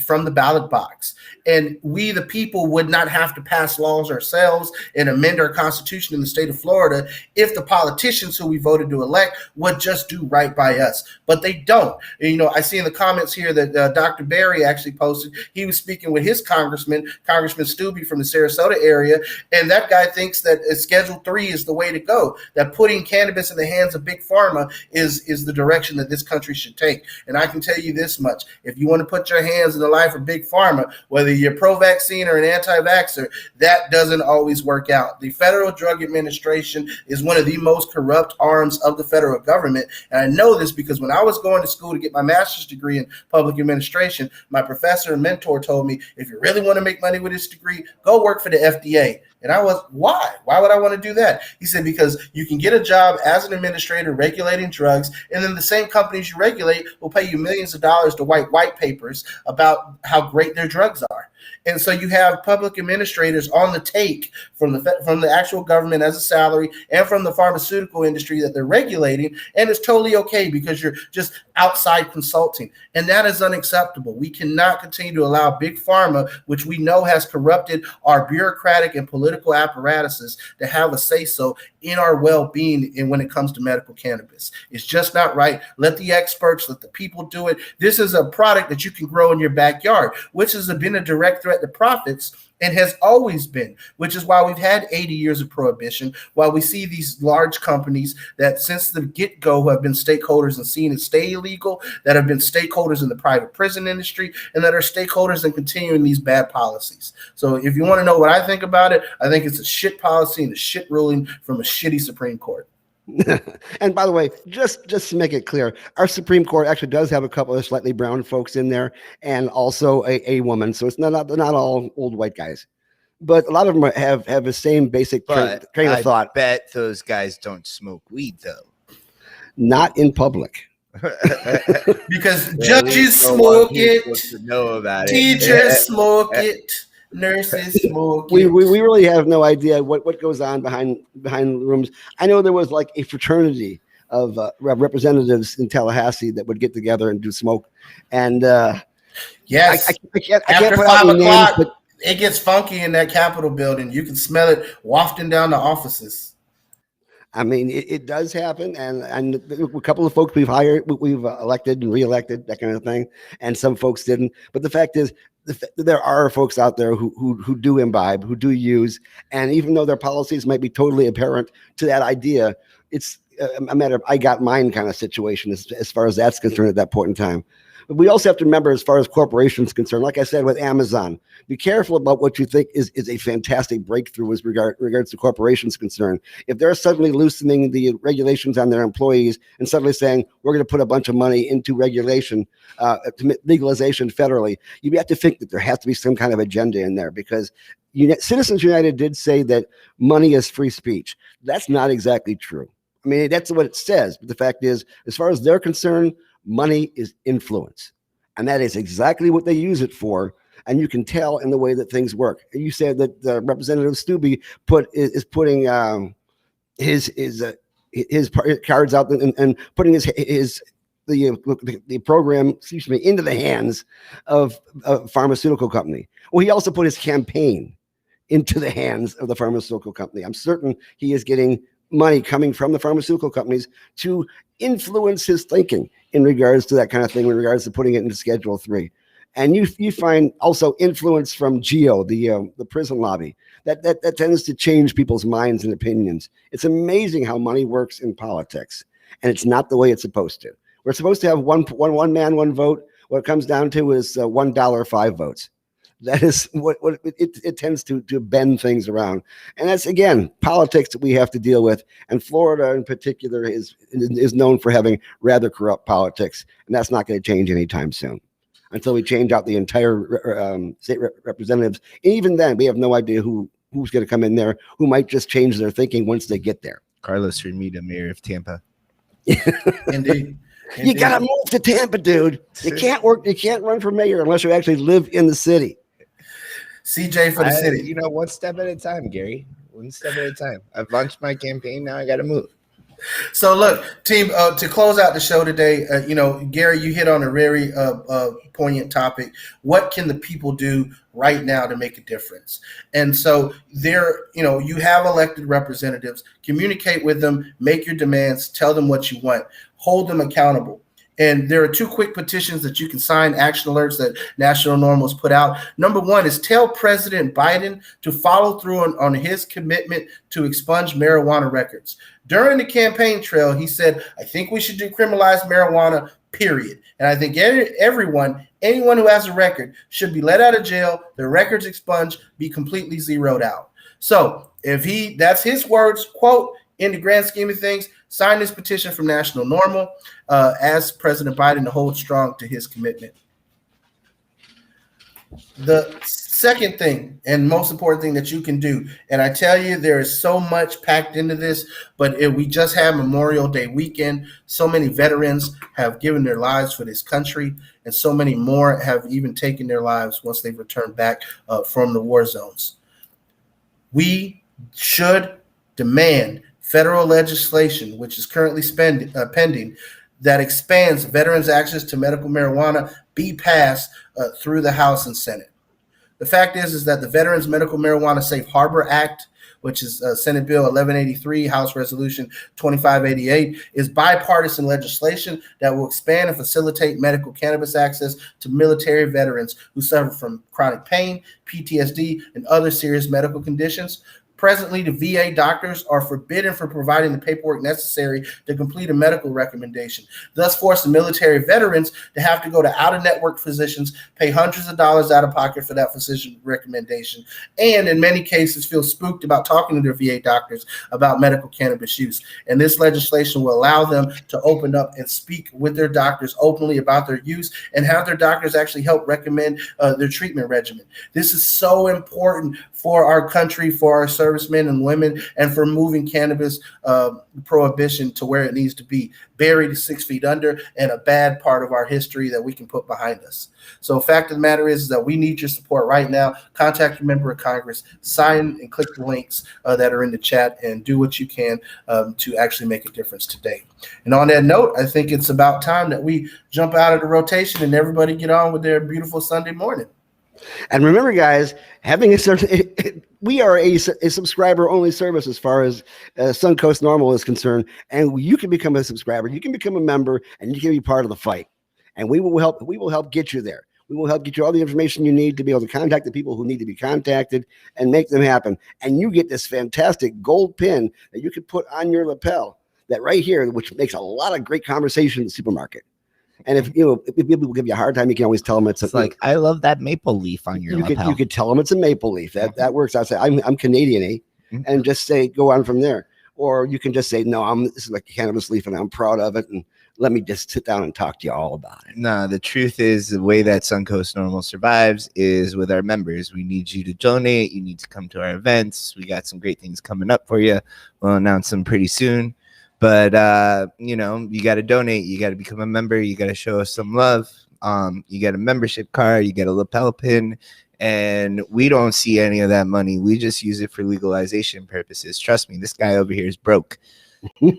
from the ballot box. And we, the people, would not have to pass laws ourselves and amend our constitution in the state of Florida if the politicians who we voted to elect would just do right by us. But they don't. And, you know, I see in the comments here that Dr. Barry actually posted, he was speaking with his Congressman Stubbe from the Sarasota area, and that guy thinks that Schedule 3 is the way to go, that putting cannabis in the hands of Big Pharma is the direction that this country should take. And I can tell you this much, if you want to put your hands in the life of Big Pharma, whether you're pro-vaccine or an anti-vaxxer, that doesn't always work out. The Federal Drug Administration is one of the most corrupt arms of the federal government. And I know this because when I was going to school to get my master's degree in public administration, my professor and mentor told me, if you really want to make money with this degree, go work for the FDA. And I was, why? Why would I want to do that? He said, because you can get a job as an administrator regulating drugs, and then the same companies you regulate will pay you millions of dollars to write white papers about how great their drugs are. And so you have public administrators on the take from the actual government as a salary and from the pharmaceutical industry that they're regulating. And it's totally okay because you're just outside consulting. And that is unacceptable. We cannot continue to allow Big Pharma, which we know has corrupted our bureaucratic and political apparatuses, to have a say-so in our well-being and when it comes to medical cannabis. It's just not right. Let the experts, let the people do it. This is a product that you can grow in your backyard, which has been a direct threat to profits and has always been, which is why we've had 80 years of prohibition, while we see these large companies that since the get-go have been stakeholders and seen it stay illegal, that have been stakeholders in the private prison industry, and that are stakeholders in continuing these bad policies. So if you want to know what I think about it, I think it's a shit policy and a shit ruling from a shitty Supreme Court. And by the way, just to make it clear, our Supreme Court actually does have a couple of slightly brown folks in there, and also a woman. So it's not all old white guys, but a lot of them have the same basic train of thought. I bet those guys don't smoke weed though. Not in public. Because judges smoke it, know about teachers smoke it. Nurses smoke. We really have no idea what goes on behind the rooms. I know there was like a fraternity of representatives in Tallahassee that would get together and do smoke. And yes, I can't after put 5 out o'clock, names, it gets funky in that Capitol building. You can smell it wafting down the offices. I mean, it does happen, and a couple of folks we've hired, we've elected and reelected, that kind of thing, and some folks didn't. But the fact is, there are folks out there who do imbibe, who do use, and even though their policies might be totally apparent to that idea, it's a matter of I got mine kind of situation as far as that's concerned at that point in time. But we also have to remember, as far as corporations concerned, like I said with Amazon, be careful about what you think is a fantastic breakthrough as regards to corporations concerned. If they're suddenly loosening the regulations on their employees and suddenly saying we're going to put a bunch of money into regulation, legalization federally, you have to think that there has to be some kind of agenda in there, because Citizens United did say that money is free speech. That's not exactly true. I mean, that's what it says. But the fact is, as far as they're concerned, money is influence. And that is exactly what they use it for. And you can tell in the way that things work. You said that Representative Stubbe is putting his cards out and putting the program, into the hands of a pharmaceutical company. Well, he also put his campaign into the hands of the pharmaceutical company. I'm certain he is getting money coming from the pharmaceutical companies to influence his thinking in regards to that kind of thing, in regards to putting it into Schedule 3. And you find also influence from GEO, the prison lobby. That tends to change people's minds and opinions. It's amazing how money works in politics, and it's not the way it's supposed to. We're supposed to have one man, one vote. What it comes down to is $1, 5 votes. That is what it tends to bend things around. And that's, again, politics that we have to deal with. And Florida in particular is known for having rather corrupt politics. And that's not going to change anytime soon until we change out the entire state representatives. And even then, we have no idea who's going to come in there, who might just change their thinking once they get there. Carlos Ramita, mayor of Tampa. Indeed. You got to move to Tampa, dude. You can't run for mayor unless you actually live in the city. CJ for the city. One step at a time, Gary. One step at a time. I've launched my campaign. Now I got to move. So look, team, to close out the show today, Gary, you hit on a very poignant topic. What can the people do right now to make a difference? And so you have elected representatives. Communicate with them, make your demands, tell them what you want, hold them accountable. And there are 2 quick petitions that you can sign, action alerts that National Normals put out. Number 1 is tell President Biden to follow through on his commitment to expunge marijuana records. During the campaign trail, he said, I think we should decriminalize marijuana, period. And I think anyone who has a record should be let out of jail, their records expunged, be completely zeroed out. So if that's his words, quote, in the grand scheme of things, sign this petition from National Normal, ask President Biden to hold strong to his commitment. The second thing and most important thing that you can do, and I tell you, there is so much packed into this, but we just had Memorial Day weekend. So many veterans have given their lives for this country, and so many more have even taken their lives once they've returned back from the war zones. We should demand federal legislation, which is currently pending, that expands veterans' access to medical marijuana, be passed through the House and Senate. The fact is that the Veterans Medical Marijuana Safe Harbor Act, which is Senate Bill 1183, House Resolution 2588, is bipartisan legislation that will expand and facilitate medical cannabis access to military veterans who suffer from chronic pain, PTSD, and other serious medical conditions. Presently, the VA doctors are forbidden from providing the paperwork necessary to complete a medical recommendation, thus forcing military veterans to have to go to out-of-network physicians, pay hundreds of dollars out of pocket for that physician recommendation, and in many cases feel spooked about talking to their VA doctors about medical cannabis use. And this legislation will allow them to open up and speak with their doctors openly about their use and have their doctors actually help recommend their treatment regimen. This is so important for our country, for our servicemen and women, and for moving cannabis prohibition to where it needs to be, buried 6 feet under, and a bad part of our history that we can put behind us. So fact of the matter is that we need your support right now. Contact your member of Congress, sign and click the links that are in the chat, and do what you can to actually make a difference today. And on that note, I think it's about time that we jump out of the rotation and everybody get on with their beautiful Sunday morning. And remember, guys, having a certain, we are a subscriber only service as far as Suncoast Normal is concerned. And you can become a subscriber, you can become a member, and you can be part of the fight. And we will help. We will help get you there. We will help get you all the information you need to be able to contact the people who need to be contacted and make them happen. And you get this fantastic gold pin that you can put on your lapel, that right here, which makes a lot of great conversation in the supermarket. And if people give you a hard time, you can always tell them it's like, I love that maple leaf on your lapel. You could tell them it's a maple leaf. That works. I say I'm Canadian, and just say go on from there. Or you can just say no, this is like a cannabis leaf, and I'm proud of it. And let me just sit down and talk to you all about it. No, the truth is the way that Suncoast Normal survives is with our members. We need you to donate. You need to come to our events. We got some great things coming up for you. We'll announce them pretty soon. But, you got to donate. You got to become a member. You got to show us some love. You get a membership card. You get a lapel pin. And we don't see any of that money. We just use it for legalization purposes. Trust me, this guy over here is broke. And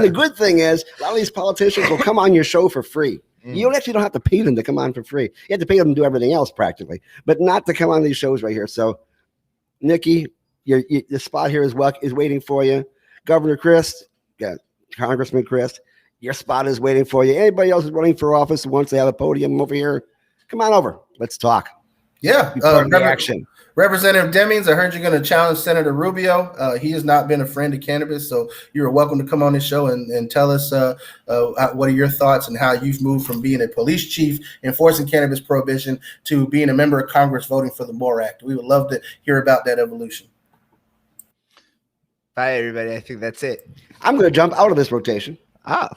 the good thing is, a lot of these politicians will come on your show for free. You actually don't have to pay them to come on for free. You have to pay them to do everything else practically, but not to come on these shows right here. So, Nikki, the spot here is waiting for you. Governor Chris, Congressman Chris, your spot is waiting for you. Anybody else is running for office wants to have a podium over here, come on over. Let's talk. Yeah. Action. Representative Demings, I heard you're going to challenge Senator Rubio. He has not been a friend of cannabis, so you're welcome to come on this show and tell us what are your thoughts and how you've moved from being a police chief enforcing cannabis prohibition to being a member of Congress voting for the MORE Act. We would love to hear about that evolution. Bye, everybody. I think that's it. I'm going to jump out of this rotation. Oh.